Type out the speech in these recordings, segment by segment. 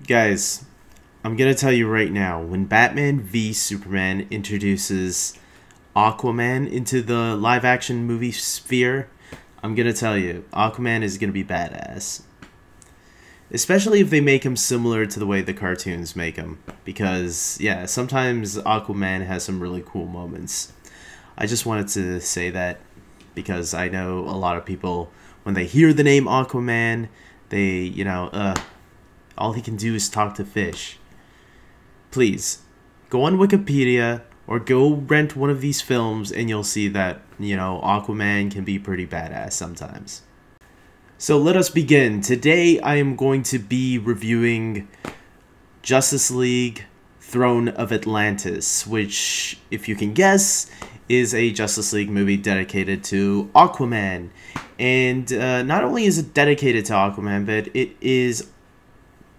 Guys, I'm gonna tell you right now, when Batman v Superman introduces Aquaman into the live action movie sphere, I'm gonna tell you, Aquaman is gonna be badass. Especially if they make him similar to the way the cartoons make him. Because, yeah, sometimes Aquaman has some really cool moments. I just wanted to say that because I know a lot of people, when they hear the name Aquaman, all he can do is talk to fish. Please, go on Wikipedia or go rent one of these films and you'll see that, Aquaman can be pretty badass sometimes. So let us begin. Today I am going to be reviewing Justice League Throne of Atlantis, which, if you can guess, is a Justice League movie dedicated to Aquaman. And not only is it dedicated to Aquaman, but it is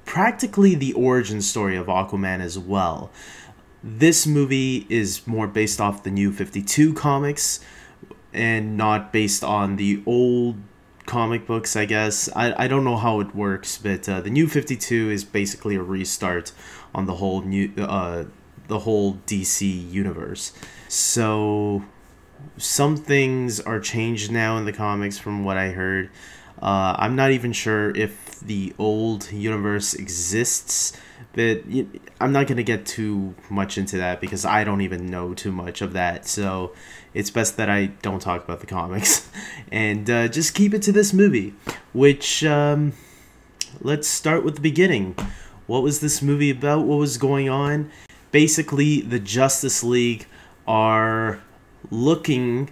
practically the origin story of Aquaman as well. This movie is more based off the New 52 comics and not based on the old comic books, I guess. I don't know how it works, but the New 52 is basically a restart on the whole DC universe. So some things are changed now in the comics from what I heard. I'm not even sure if the old universe exists, but I'm not going to get too much into that because I don't even know too much of that. So it's best that I don't talk about the comics and just keep it to this movie, which let's start with the beginning. What was this movie about? What was going on? Basically, the Justice League are looking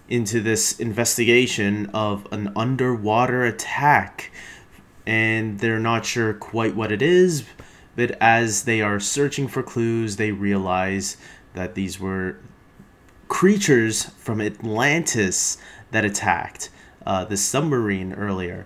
into this investigation of an underwater attack, and they're not sure quite what it is, but as they are searching for clues, they realize that these were creatures from Atlantis that attacked the submarine earlier.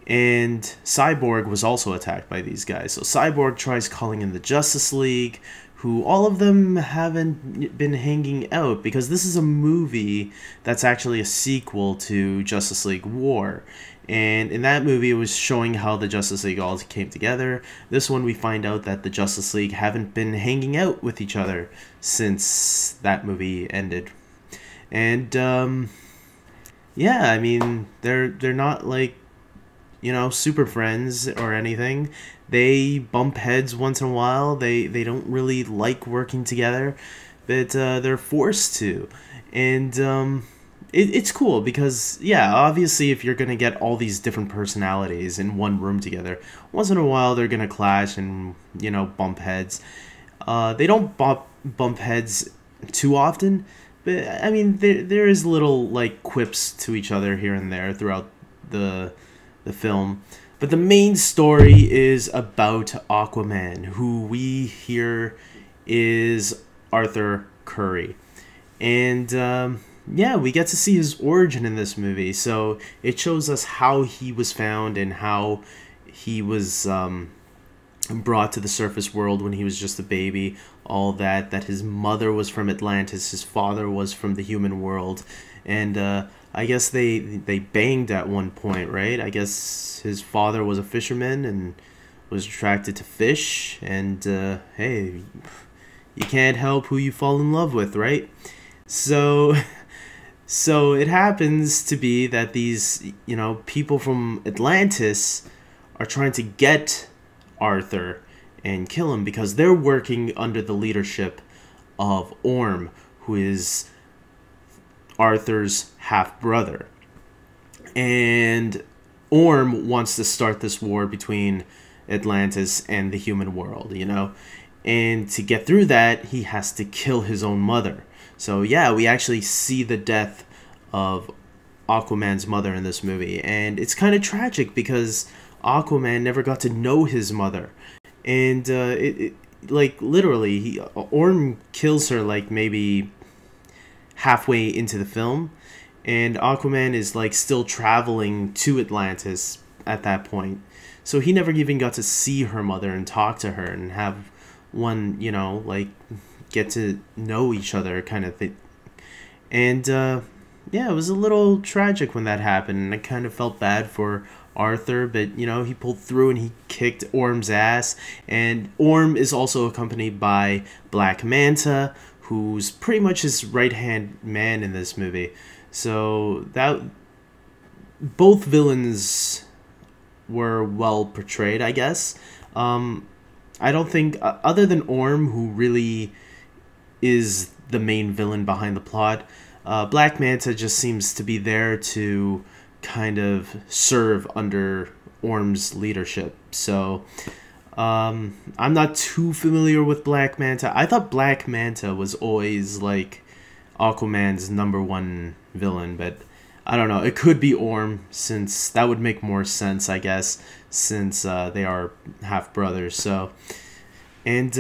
And Cyborg was also attacked by these guys. So Cyborg tries calling in the Justice League, who all of them haven't been hanging out because this is a movie that's actually a sequel to Justice League War. And in that movie, it was showing how the Justice League all came together. This one, we find out that the Justice League haven't been hanging out with each other since that movie ended. And, yeah, I mean, they're not like, super friends or anything. They bump heads once in a while. They don't really like working together, but they're forced to. And it's cool because, yeah, obviously if you're going to get all these different personalities in one room together, once in a while they're going to clash and, bump heads. They don't bump heads too often, but, I mean, there is little, like, quips to each other here and there throughout the film. But the main story is about Aquaman, who we hear is Arthur Curry. And, yeah, we get to see his origin in this movie. So it shows us how he was found and how he was brought to the surface world when he was just a baby. All that his mother was from Atlantis, his father was from the human world. And I guess they banged at one point, right? I guess his father was a fisherman and was attracted to fish. And, hey, you can't help who you fall in love with, right? So it happens to be that these, people from Atlantis are trying to get Arthur and kill him because they're working under the leadership of Orm, who is Arthur's half-brother. And Orm wants to start this war between Atlantis and the human world, And to get through that, he has to kill his own mother. So yeah, we actually see the death of Aquaman's mother in this movie. And it's kind of tragic because Aquaman never got to know his mother. And like, literally, Orm kills her, like, maybe halfway into the film, and Aquaman is like still traveling to Atlantis at that point, so he never even got to see her mother and talk to her and have one, like, get to know each other kind of thing. And yeah, it was a little tragic when that happened, and I kind of felt bad for Arthur, but you know, he pulled through and he kicked Orm's ass. And Orm is also accompanied by Black Manta, who's pretty much his right-hand man in this movie. So that both villains were well portrayed, I guess. I don't think, other than Orm, who really is the main villain behind the plot, Black Manta just seems to be there to kind of serve under Orm's leadership. So I'm not too familiar with Black Manta. I thought Black Manta was always like Aquaman's #1 villain, but I don't know. It could be Orm, since that would make more sense, I guess, since they are half brothers. So, and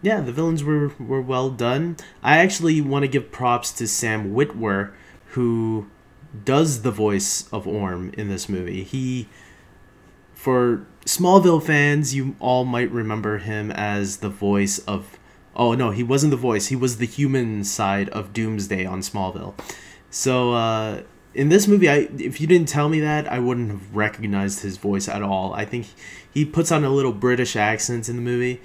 yeah, the villains were well done. I actually want to give props to Sam Witwer, who does the voice of Orm in this movie. He, for Smallville fans, you all might remember him as the voice of... Oh, no, he wasn't the voice. He was the human side of Doomsday on Smallville. So, in this movie, if you didn't tell me that, I wouldn't have recognized his voice at all. I think he puts on a little British accent in the movie,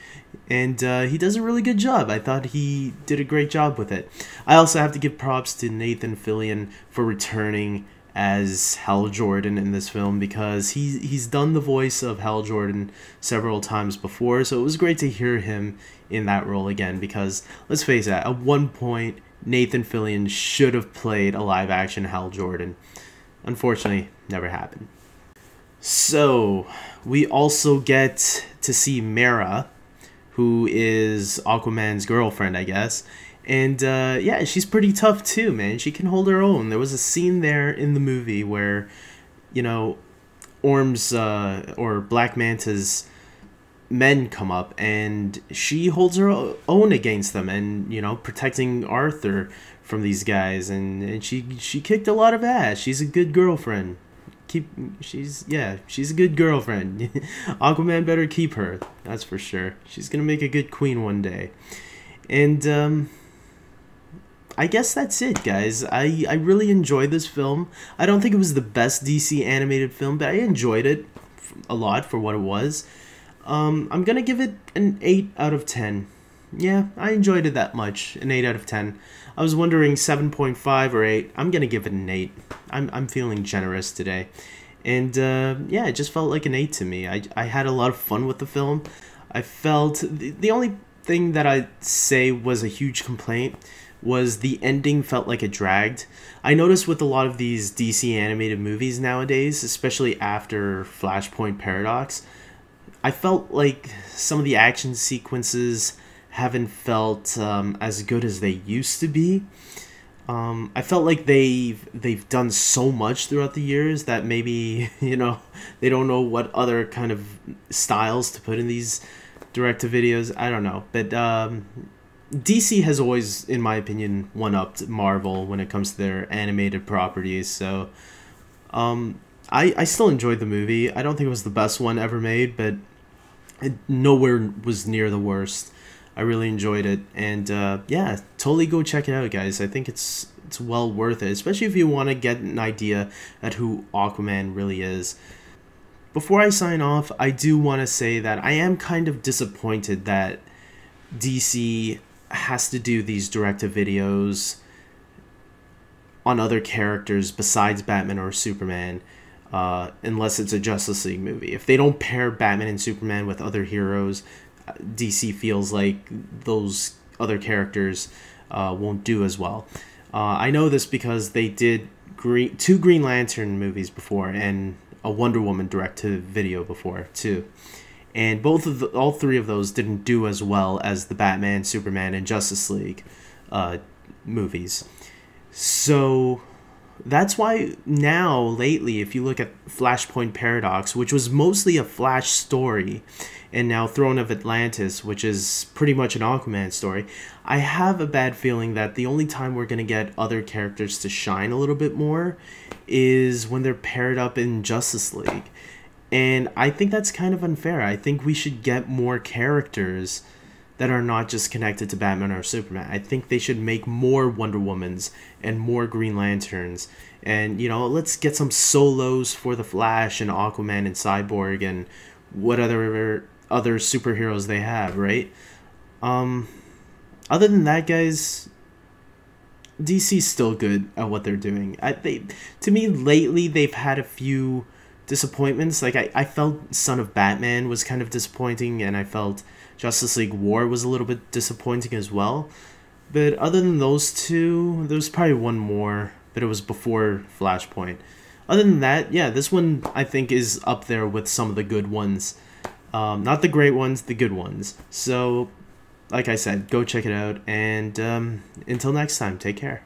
and he does a really good job. I thought he did a great job with it. I also have to give props to Nathan Fillion for returning as Hal Jordan in this film, because he's done the voice of Hal Jordan several times before, so it was great to hear him in that role again, because let's face it, at one point Nathan Fillion should have played a live-action Hal Jordan. Unfortunately, never happened. So, we also get to see Mera, who is Aquaman's girlfriend, I guess. And, yeah, she's pretty tough too, man. She can hold her own. There was a scene there in the movie where, you know, Orm's, or Black Manta's men come up, and she holds her own against them, and you know, protecting Arthur from these guys, and she kicked a lot of ass. She's a good girlfriend. She's a good girlfriend. Aquaman better keep her, that's for sure. She's gonna make a good queen one day. And I guess that's it, guys. I really enjoyed this film. I don't think it was the best DC animated film, but I enjoyed it a lot for what it was. I'm gonna give it an 8 out of 10. Yeah, I enjoyed it that much. An 8 out of 10. I was wondering 7.5 or 8. I'm gonna give it an 8. I'm feeling generous today. And yeah, it just felt like an 8 to me. I had a lot of fun with the film. I felt... The only thing that I'd say was a huge complaint was the ending felt like it dragged. I noticed with a lot of these DC animated movies nowadays, especially after Flashpoint Paradox, I felt like some of the action sequences haven't felt as good as they used to be. I felt like they've done so much throughout the years that maybe, you know, they don't know what other kind of styles to put in these direct-to-videos. I don't know. But DC has always, in my opinion, one-upped Marvel when it comes to their animated properties. So I still enjoyed the movie. I don't think it was the best one ever made, but it nowhere was near the worst. I really enjoyed it, and yeah, totally go check it out, guys. I think it's well worth it, especially if you want to get an idea at who Aquaman really is. Before I sign off, I do want to say that I am kind of disappointed that DC has to do these direct-to-videos on other characters besides Batman or Superman, unless it's a Justice League movie. If they don't pair Batman and Superman with other heroes, DC feels like those other characters won't do as well. I know this because they did two Green Lantern movies before and a Wonder Woman direct-to-video before too, and all three of those didn't do as well as the Batman, Superman, and Justice League movies. So that's why now, lately, if you look at Flashpoint Paradox, which was mostly a Flash story, and now Throne of Atlantis, which is pretty much an Aquaman story, I have a bad feeling that the only time we're going to get other characters to shine a little bit more is when they're paired up in Justice League. And I think that's kind of unfair. I think we should get more characters that are not just connected to Batman or Superman. I think they should make more Wonder Womans and more Green Lanterns. And, you know, let's get some solos for the Flash and Aquaman and Cyborg and what other superheroes they have, right? Other than that, guys, DC's still good at what they're doing. To me, lately, they've had a few disappointments. Like, I felt Son of Batman was kind of disappointing, and I felt Justice League War was a little bit disappointing as well. But other than those two, there was probably one more, but it was before Flashpoint. Other than that, yeah, this one I think is up there with some of the good ones. Not the great ones, the good ones. So, like I said, go check it out. And until next time, take care.